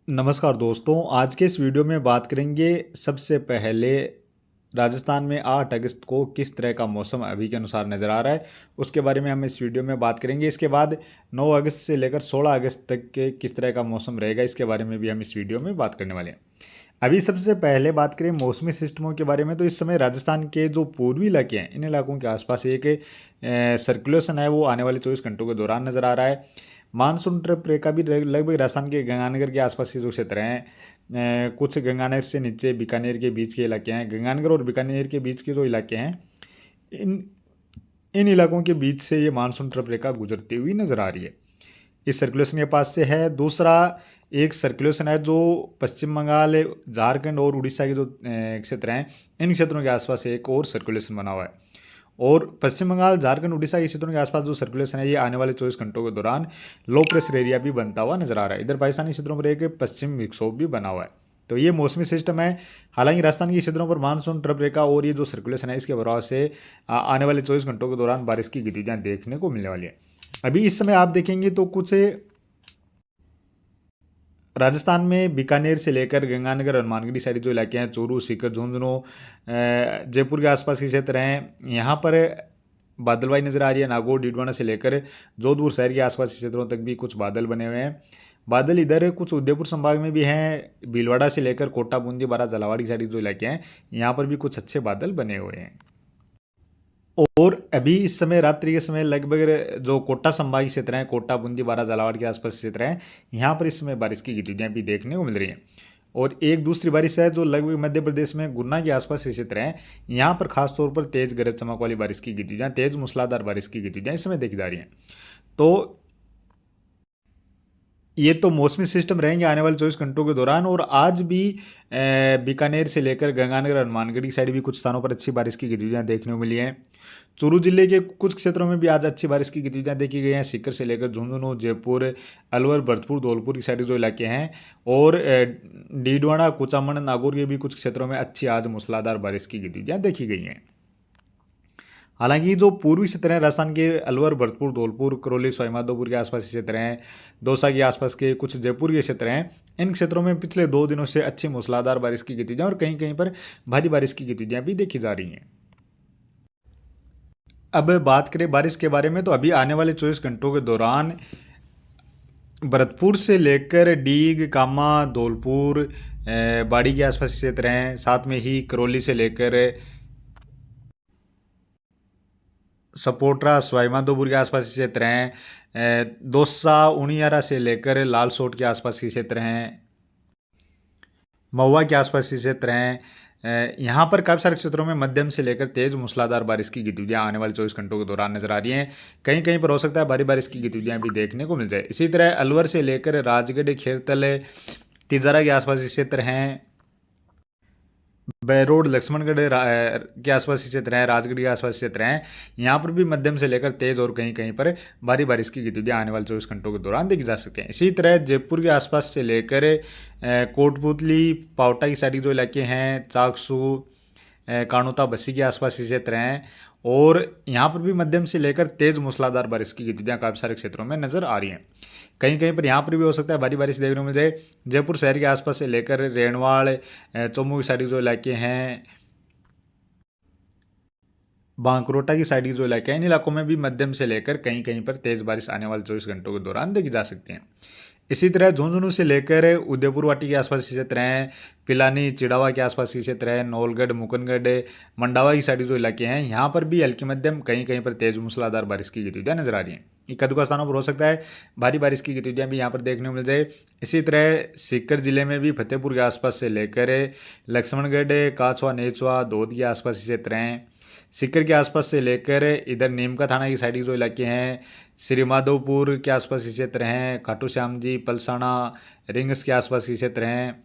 नमस्कार दोस्तों, आज के इस वीडियो में बात करेंगे सबसे पहले राजस्थान में 8 अगस्त को किस तरह का मौसम अभी के अनुसार नज़र आ रहा है, उसके बारे में हम इस वीडियो में बात करेंगे। इसके बाद 9 अगस्त से लेकर 16 अगस्त तक के किस तरह का मौसम रहेगा, इसके बारे में भी हम इस वीडियो में बात करने वाले हैं। अभी सबसे पहले बात करें मौसमी सिस्टमों के बारे में, तो इस समय राजस्थान के जो पूर्वी इलाके हैं, इन इलाकों के आसपास एक सर्कुलेशन है, वो आने वाले 24 घंटों के दौरान नज़र आ रहा है। मानसून ट्रफ रेखा भी लगभग राजस्थान के गंगानगर के आसपास के जो क्षेत्र हैं, कुछ गंगानगर से नीचे बीकानेर के बीच के इलाके हैं, गंगानगर और बीकानेर के बीच के जो इलाके हैं, इन इन इलाकों के बीच से ये मानसून ट्रफ रेखा गुजरती हुई नजर आ रही है। इस सर्कुलेशन के पास से है। दूसरा एक सर्कुलेशन है जो पश्चिम बंगाल, झारखंड और उड़ीसा के जो क्षेत्र हैं, इन क्षेत्रों के आसपास एक और सर्कुलेशन बना हुआ है। और पश्चिम बंगाल, झारखंड, उड़ीसा के क्षेत्रों के आसपास जो सर्कुलेशन है, ये आने वाले 24 घंटों के दौरान लो प्रेशर एरिया भी बनता हुआ नजर आ रहा है। इधर पाकिस्तानी क्षेत्रों पर एक पश्चिम विक्षोभ भी बना हुआ है। तो ये मौसमी सिस्टम है। हालांकि राजस्थान के क्षेत्रों पर मानसून ट्रफ रेखा और ये जो सर्कुलेशन है, इसके प्रभाव से आने वाले 24 घंटों के दौरान बारिश की गतिविधियां देखने को मिलने वाली है। अभी इस समय आप देखेंगे तो कुछ राजस्थान में बीकानेर से लेकर गंगानगर, हनुमानगढ़ी साइड जो इलाके हैं, चूरू, सीकर, झुंझुनू, जयपुर के आसपास के क्षेत्र हैं, यहाँ पर बादलवाई नज़र आ रही है। नागौर, डीडवाना से लेकर जोधपुर शहर के आसपास के क्षेत्रों तक भी कुछ बादल बने हुए हैं। बादल इधर कुछ उदयपुर संभाग में भी हैं। भीलवाड़ा से लेकर कोटा, बूंदी, बारा, झालावाड़ की साइड जो इलाके हैं, यहाँ पर भी कुछ अच्छे बादल बने हुए हैं। और अभी इस समय रात्रि के समय लगभग जो कोटा संभाग क्षेत्र हैं, कोटा, बूंदी, बारा, झालावाड़ के आसपास क्षेत्र हैं, यहाँ पर इस समय बारिश की गतिविधियाँ भी देखने को मिल रही हैं। और एक दूसरी बारिश है जो लगभग मध्य प्रदेश में गुन्ना के आसपास के क्षेत्र हैं, यहाँ पर खासतौर पर तेज गरज चमक वाली बारिश की गतिविधियाँ, तेज मूसलाधार बारिश की गतिविधियाँ इस समय देखी जा रही हैं। तो ये तो मौसमी सिस्टम रहेंगे आने वाले 24 घंटों के दौरान। और आज भी बीकानेर से लेकर गंगानगर, हनुमानगढ़ी साइड भी कुछ स्थानों पर अच्छी बारिश की गतिविधियां देखने को मिली हैं। चूरू जिले के कुछ क्षेत्रों में भी आज अच्छी बारिश की गतिविधियां देखी गई हैं। सीकर से लेकर झुंझुनू, जयपुर, अलवर, भरतपुर, धौलपुर की साइड जो इलाके हैं, और डीडवाना, कुचामन, नागौर के भी कुछ क्षेत्रों में अच्छी आज मूसलाधार बारिश की गतिविधियां देखी गई हैं। हालांकि जो पूर्वी क्षेत्र हैं, राजस्थान के अलवर, भरतपुर, धौलपुर, करौली, सवाईमाधोपुर के आसपास के क्षेत्र हैं, दौसा के आसपास के कुछ जयपुर के क्षेत्र हैं, इन क्षेत्रों में पिछले 2 दिनों से अच्छी मूसलाधार बारिश की गतिविधियां और कहीं कहीं पर भारी बारिश की गतिविधियां भी देखी जा रही हैं। अब बात करें बारिश के बारे में, तो अभी आने वाले 24 घंटों के दौरान भरतपुर से लेकर डीग, कामा, धौलपुर, बाड़ी के आसपास क्षेत्र हैं, साथ में ही करौली से लेकर सपोट्रा, सवाईमाधोपुर के आसपास के क्षेत्र हैं, दौसा, उनियारा से लेकर लालसोट के आसपास के क्षेत्र हैं, महुआ के आसपास के क्षेत्र हैं, यहाँ पर काफ़ी सारे क्षेत्रों में मध्यम से लेकर तेज मूसलाधार बारिश की गतिविधियां आने वाले 24 घंटों के दौरान नजर आ रही हैं। कहीं कहीं पर हो सकता है भारी बारिश की गतिविधियां भी देखने को मिल जाए। इसी तरह अलवर से लेकर राजगढ़, खेरतल, तिजारा के आसपास के क्षेत्र हैं, बैरोड, लक्ष्मणगढ़ के आसपास क्षेत्र हैं, राजगढ़ के आसपास क्षेत्र हैं, यहाँ पर भी मध्यम से लेकर तेज और कहीं कहीं पर भारी बारिश की गतिविधियां आने वाले 24 घंटों के दौरान देखी जा सकती हैं। इसी तरह जयपुर के आसपास से लेकर कोटपुतली, पावटा की साइड जो इलाके हैं, चाकसू, कानोता, बस्सी के आसपास क्षेत्र हैं, और यहाँ पर भी मध्यम से लेकर तेज मूसलाधार बारिश की गतिविधियां काफ़ी सारे क्षेत्रों में नजर आ रही हैं। कहीं कहीं पर यहाँ पर भी हो सकता है भारी बारिश देखने को मिल जाए। जयपुर शहर के आसपास से लेकर रेणवाड़, चौमू की साइड जो इलाके हैं, बांकरोटा की साइड जो इलाके हैं, इन इलाकों में भी मध्यम से लेकर कहीं कहीं पर तेज बारिश आने वाले 24 घंटों के दौरान देखी जा सकती है। इसी तरह झुंझुनू से लेकर उदयपुर वाटी के आसपास के क्षेत्र हैं, पिलानी, चिड़ावा के आसपास के क्षेत्र हैं, नौलगढ़, मुकनगढ़, मंडावा की साइड जो इलाके हैं, यहाँ पर भी हल्की मध्यम कहीं कहीं पर तेज मूसलाधार बारिश की गतिविधियां नजर आ रही हैं। एक अधूरा स्थानों पर हो सकता है भारी बारिश की गतिविधियां भी यहाँ पर देखने को मिल जाए। इसी तरह सीकर जिले में भी फतेहपुर के आसपास से लेकर लक्ष्मणगढ़, काछवा, नेचवा, धोद के आसपास के क्षेत्र हैं, सीकर के आसपास से लेकर इधर नीमका थाना की साइड जो इलाके हैं, श्री माधोपुर के आसपास के क्षेत्र हैं, खाटू श्याम जी, पलसाना, रिंग्स के आसपास के क्षेत्र हैं,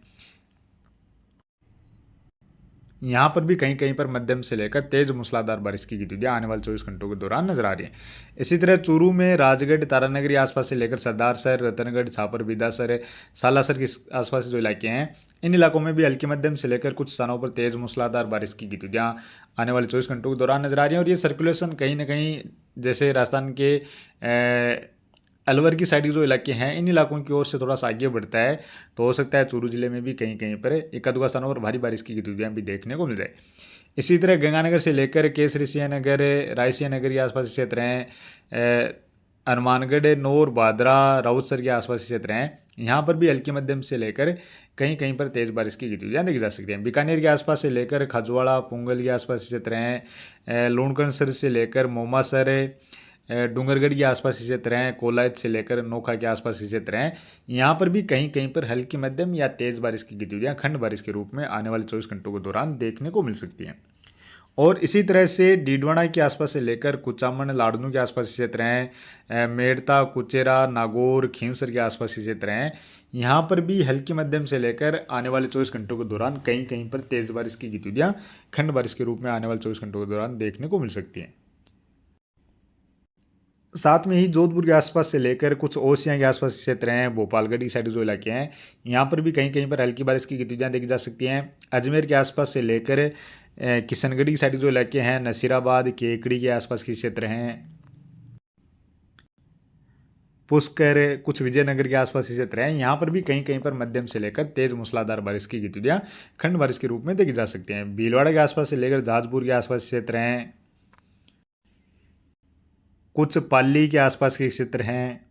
यहाँ पर भी कहीं कहीं पर मध्यम से लेकर तेज मूसलाधार बारिश की गतिविधियां आने वाले 24 घंटों के दौरान नजर आ रही हैं। इसी तरह चूरू में राजगढ़, तारानगरी आसपास से लेकर सरदारसर, रतनगढ़, छापर, बिदासर, सालासर के आसपास जो इलाके हैं, इन इलाकों में भी हल्की मध्यम से लेकर कुछ स्थानों पर तेज मूसलाधार बारिश की गतिविधियां आने वाले 24 घंटों के दौरान नजर आ रही हैं। और ये सर्कुलेशन कहीं ना कहीं जैसे राजस्थान के अलवर की साइड के जो इलाके हैं इन इलाकों की ओर से थोड़ा सा आगे बढ़ता है, तो हो सकता है चूरू जिले में भी कहीं कहीं पर एक आध स्थानों पर भारी बारिश की गतिविधियां भी देखने को मिल जाए। इसी तरह गंगानगर से लेकर केसरी सिंह नगर, रायसिया नगर के आसपास क्षेत्र हैं, हनुमानगढ़, नौर, भादरा, राउतसर के आसपास क्षेत्र हैं, यहाँ पर भी हल्की मध्यम से लेकर कहीं कहीं पर तेज बारिश की गतिविधियां देखी जा सकती हैं। बीकानेर के आसपास से लेकर खजुआड़ा, पुंगल के आसपास क्षेत्र हैं, लूणकरसर से लेकर मोमासर, डूंगरगढ़ के आसपास क्षेत्र हैं, कोलायत से लेकर नोखा के आसपास क्षेत्र हैं, यहाँ पर भी कहीं कहीं पर हल्की मध्यम या तेज बारिश की गतिविधियां खंड बारिश के रूप में आने वाले 24 घंटों के दौरान देखने को मिल सकती हैं। और इसी तरह से डीडवाना के आसपास से लेकर कुचामन, लाड़नू के आसपास क्षेत्र हैं, मेड़ता, कुचेरा, नागौर, खींवसर के आसपास क्षेत्र हैं, यहाँ पर भी हल्की मध्यम से लेकर आने वाले 24 घंटों के दौरान कहीं कहीं पर तेज बारिश की गतिविधियां खंड बारिश के रूप में आने वाले 24 घंटों के दौरान देखने को मिल सकती हैं। साथ में ही जोधपुर के आसपास से लेकर कुछ ओसियां के आसपास क्षेत्र हैं, भोपालगढ़ की साइड जो इलाके हैं, यहाँ पर भी कहीं कहीं पर हल्की बारिश की गतिविधियां देखी जा सकती हैं। अजमेर के आसपास से लेकर किशनगढ़ की साइड जो इलाके हैं, नसीराबाद, केकड़ी के आसपास के क्षेत्र हैं, पुष्कर, कुछ विजयनगर के आसपास के क्षेत्र हैं, यहाँ पर भी कहीं कहीं पर मध्यम से लेकर तेज मूसलाधार बारिश की गतिविधियां खंड बारिश के रूप में देखी जा सकती हैं। भीलवाड़ा के आसपास से लेकर जाजपुर के आसपास क्षेत्र हैं, कुछ पाली के आसपास के क्षेत्र हैं,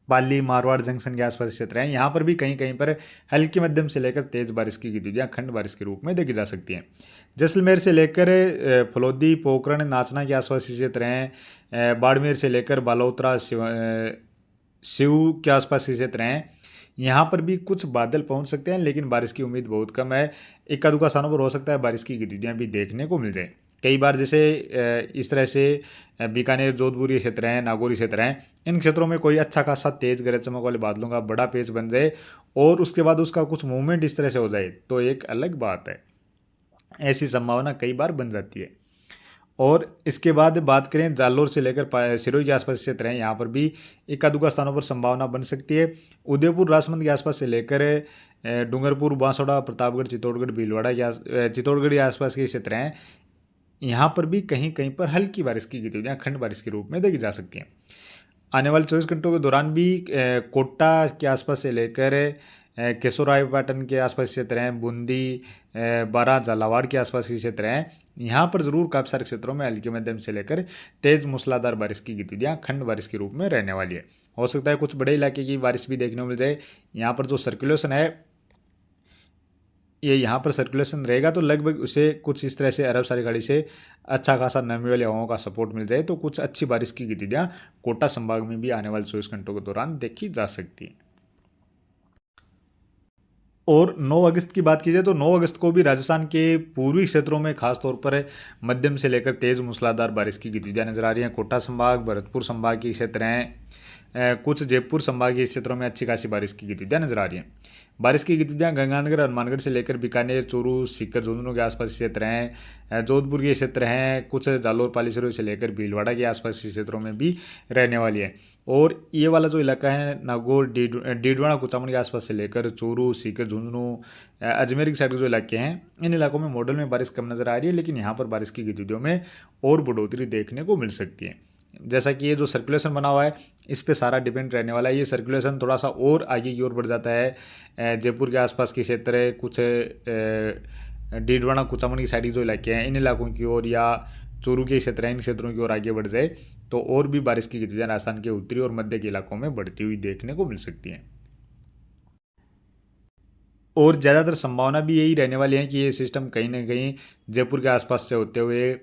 पाली, मारवाड़ जंक्शन के आसपास क्षेत्र हैं, यहाँ पर भी कहीं कहीं पर हल्की मध्यम से लेकर तेज बारिश की गतिविधियां खंड बारिश के रूप में देखी जा सकती हैं। जैसलमेर से लेकर फलोदी, पोखरण, नाचना के आसपास के क्षेत्र हैं, बाड़मेर से लेकर बालोतरा, शिव के आसपास के क्षेत्र हैं, यहाँ पर भी कुछ बादल पहुंच सकते हैं, लेकिन बारिश की उम्मीद बहुत कम है। इक्का दुक्का स्थानों पर हो सकता है बारिश की गतिविधियां भी देखने को मिल जाए। कई बार जैसे इस तरह से बीकानेर, जोधपुर ये क्षेत्र हैं, नागौर क्षेत्र हैं, इन क्षेत्रों में कोई अच्छा खासा तेज गरज चमक वाले बादलों का बड़ा पेच बन जाए और उसके बाद उसका कुछ मूवमेंट इस तरह से हो जाए तो एक अलग बात है। ऐसी संभावना कई बार बन जाती है। और इसके बाद बात करें जालोर से लेकर सिरोही के आसपास क्षेत्र हैं, यहाँ पर भी इक्का दुक्का स्थानों पर संभावना बन सकती है। उदयपुर, राजसमंद के आसपास से लेकर डूंगरपुर, बांसवाड़ा, प्रतापगढ़, चित्तौड़गढ़, भीलवाड़ा के चित्तौड़गढ़ के आसपास के क्षेत्र हैं, यहाँ पर भी कहीं कहीं पर हल्की बारिश की गतिविधियां खंड बारिश के रूप में देखी जा सकती हैं। आने वाले 24 घंटों के दौरान भी कोटा के आसपास से लेकर केशोरायपाटन के आसपास क्षेत्र हैं, बूंदी, बारा, झालावाड़ के आसपास के क्षेत्र हैं, यहाँ पर जरूर काफ़ी सारे क्षेत्रों में हल्की मध्यम से लेकर तेज मूसलाधार बारिश की गतिविधियां खंड बारिश के रूप में रहने वाली है। हो सकता है कुछ बड़े इलाके की बारिश भी देखने को मिल जाए। यहाँ पर जो सर्कुलेशन है, ये यहाँ पर सर्कुलेशन रहेगा तो लगभग उसे कुछ इस तरह से अरब सारी खाड़ी से अच्छा खासा नमी वाली हवाओं का सपोर्ट मिल जाए तो कुछ अच्छी बारिश की गतिविधियां कोटा संभाग में भी आने वाले 24 घंटों के दौरान देखी जा सकती हैं। और 9 अगस्त की बात की जाए तो 9 अगस्त को भी राजस्थान के पूर्वी क्षेत्रों में खासतौर पर मध्यम से लेकर तेज मूसलाधार बारिश की गतिविधियां नजर आ रही हैं। कोटा संभाग, भरतपुर संभाग के क्षेत्र हैं, कुछ जयपुर संभाग के क्षेत्रों में अच्छी खासी बारिश की गतिविधियां नजर आ रही हैं। बारिश की गतिविधियां गंगानगर, हनुमानगढ़ से लेकर बीकानेर, चूरू, सीकर, झुंझुनू के आसपास क्षेत्र हैं, जोधपुर के क्षेत्र हैं, कुछ जालोर, पालीसरो से लेकर भीलवाड़ा के आसपास के क्षेत्रों में भी रहने वाली है। और ये वाला जो इलाका है नागौर, डीडवाना, कुचामन के आसपास से लेकर चूरू, सीकर, झुंझुनू, अजमेर की साइड के जो इलाके हैं, इन इलाकों में मॉडल में बारिश कम नज़र आ रही है, लेकिन यहाँ पर बारिश की गतिविधियों में और बढ़ोतरी देखने को मिल सकती है। जैसा कि ये जो सर्कुलेशन बना हुआ है इस पे सारा डिपेंड रहने वाला है। ये सर्कुलेशन थोड़ा सा और आगे की ओर बढ़ जाता है, जयपुर के आसपास के क्षेत्र है, कुछ डीडवाना, कुचामन की साइड के जो इलाके हैं इन इलाकों की ओर, या चूरू के क्षेत्र हैं, इन क्षेत्रों की ओर आगे बढ़ जाए तो और भी बारिश की गतिविधियां राजस्थान के उत्तरी और मध्य के इलाकों में बढ़ती हुई देखने को मिल सकती हैं। और ज़्यादातर संभावना भी यही रहने वाली है कि ये सिस्टम कहीं ना कहीं जयपुर के आसपास से होते हुए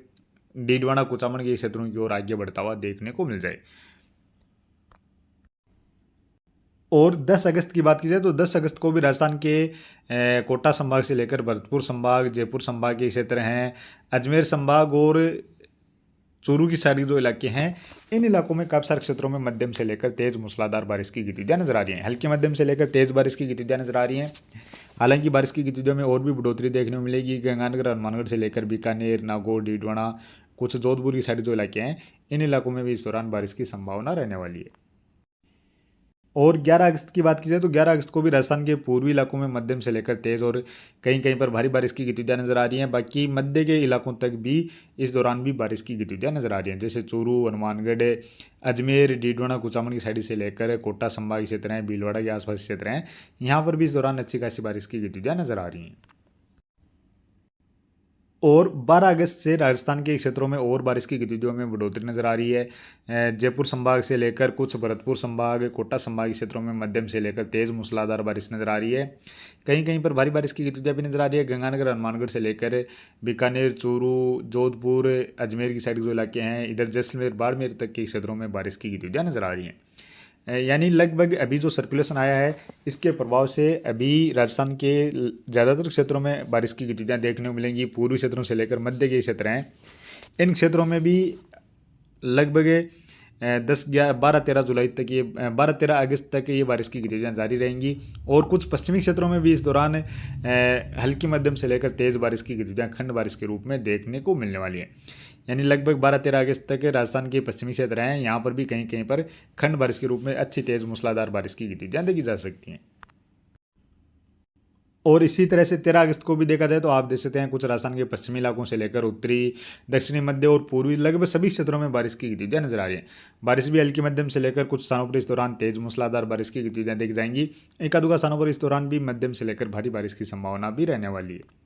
डीडवाना, कुचामन के क्षेत्रों की ओर आगे बढ़ता हुआ देखने को मिल जाए। और 10 अगस्त की बात की जाए तो 10 अगस्त को भी राजस्थान के कोटा संभाग से लेकर भरतपुर संभाग, जयपुर संभाग के क्षेत्र हैं, अजमेर संभाग और चूरू की साइड जो इलाके हैं इन इलाकों में काफ़ी सारे क्षेत्रों में मध्यम से लेकर तेज मूसलाधार बारिश की गतिविधियां नजर आ रही हैं। हल्की मध्यम से लेकर तेज बारिश की गतिविधियां नजर आ रही हैं। हालांकि बारिश की गतिविधियों में और भी बढ़ोतरी देखने को मिलेगी। गंगानगर, हनुमानगढ़ से लेकर बीकानेर, नागौर, डीडवाना, कुछ जोधपुर की साइड जो इलाके हैं इन इलाकों में भी इस दौरान बारिश की संभावना रहने वाली है। और 11 अगस्त की बात की जाए तो 11 अगस्त को भी राजस्थान के पूर्वी इलाकों में मध्यम से लेकर तेज़ और कहीं कहीं पर भारी बारिश की गतिविधियाँ नजर आ रही हैं। बाकी मध्य के इलाकों तक भी इस दौरान भी बारिश की गतिविधियाँ नजर आ रही हैं, जैसे चूरू, हनुमानगढ़, अजमेर, डीडवाना, कुचामन की साइड से लेकर कोटा संभाग क्षेत्र हैं, भीलवाड़ा के आसपास क्षेत्र हैं, यहाँ पर भी इस दौरान अच्छी खासी बारिश की गतिविधियाँ नजर आ रही हैं। और 12 अगस्त से राजस्थान के क्षेत्रों में और बारिश की गतिविधियों में बढ़ोतरी नजर आ रही है। जयपुर संभाग से लेकर कुछ भरतपुर संभाग, कोटा संभाग के क्षेत्रों में मध्यम से लेकर तेज मूसलाधार बारिश नजर आ रही है। कहीं कहीं पर भारी बारिश की गतिविधियां भी नजर आ रही है। गंगानगर, हनुमानगढ़ से लेकर बीकानेर, चूरू, जोधपुर, अजमेर की साइड के जो इलाके हैं, इधर जैसलमेर, बाड़मेर तक के क्षेत्रों में बारिश की गतिविधियां नजर आ रही हैं। यानी लगभग अभी जो सर्कुलेशन आया है, इसके प्रभाव से अभी राजस्थान के ज़्यादातर क्षेत्रों में बारिश की गतिविधियाँ देखने को मिलेंगी। पूर्वी क्षेत्रों से लेकर मध्य के क्षेत्र हैं, इन क्षेत्रों में भी लगभग 12-13 अगस्त तक ये बारिश की गतिविधियाँ जारी रहेंगी। और कुछ पश्चिमी क्षेत्रों में भी इस दौरान हल्की मध्यम से लेकर तेज़ बारिश की गतिविधियाँ खंड बारिश के रूप में देखने को मिलने वाली हैं। यानी लगभग 12-13 अगस्त तक राजस्थान के पश्चिमी क्षेत्र हैं, यहाँ पर भी कहीं कहीं पर खंड बारिश के रूप में अच्छी तेज़ मूसलाधार बारिश की गतिविधियाँ देखी जा सकती हैं। और इसी तरह से 13 अगस्त को भी देखा जाए तो आप देख सकते हैं कुछ राजस्थान के पश्चिमी इलाकों से लेकर उत्तरी, दक्षिणी, मध्य और पूर्वी लगभग सभी क्षेत्रों में बारिश की गतिविधियां नजर आ रही हैं। बारिश भी हल्की मध्यम से लेकर कुछ स्थानों पर इस दौरान तेज मूसलाधार बारिश की गतिविधियां देखी जाएंगी। एक आधुगा स्थानों पर इस दौरान भी मध्यम से लेकर भारी बारिश की संभावना भी रहने वाली है।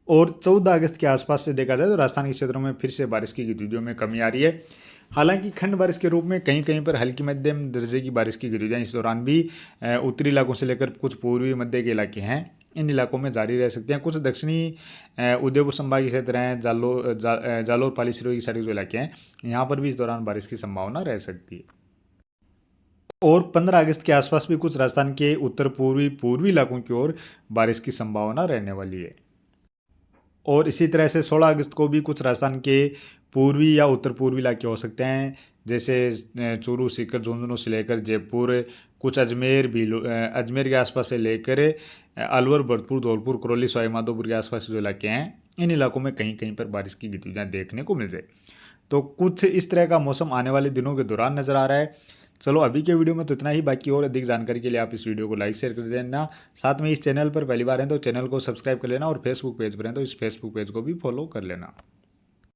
और 14 अगस्त के आसपास से देखा जाए तो राजस्थान के क्षेत्रों में फिर से बारिश की गतिविधियों में कमी आ रही है। हालांकि खंड बारिश के रूप में कहीं कहीं पर हल्की मध्यम दर्जे की बारिश की गतिविधियां इस दौरान भी उत्तरी इलाकों से लेकर कुछ पूर्वी मध्य के इलाके हैं, इन इलाकों में जारी रह सकते हैं। कुछ दक्षिणी उदयपुर संभाग के क्षेत्र हैं, जालोर, पाली, सिरोही की साइड जो इलाके हैं, यहाँ पर भी इस दौरान बारिश की संभावना रह सकती है। और 15 अगस्त के आसपास भी कुछ राजस्थान के उत्तर पूर्वी इलाकों की ओर बारिश की संभावना रहने वाली है। और इसी तरह से 16 अगस्त को भी कुछ राजस्थान के पूर्वी या उत्तर पूर्वी इलाके हो सकते हैं, जैसे चूरू, सीकर, झुंझुनू से लेकर जयपुर, कुछ अजमेर के आसपास से लेकर अलवर, भरतपुर, धौलपुर, करौली, सवाई माधोपुर के आसपास जो इलाके हैं, इन इलाकों में कहीं कहीं पर बारिश की गतिविधियाँ देखने को मिल जाए। तो कुछ इस तरह का मौसम आने वाले दिनों के दौरान नज़र आ रहा है। चलो अभी के वीडियो में तो इतना ही। बाकी और अधिक जानकारी के लिए आप इस वीडियो को लाइक शेयर कर देना। साथ में इस चैनल पर पहली बार हैं तो चैनल को सब्सक्राइब कर लेना, और फेसबुक पेज पर हैं तो इस फेसबुक पेज को भी फॉलो कर लेना।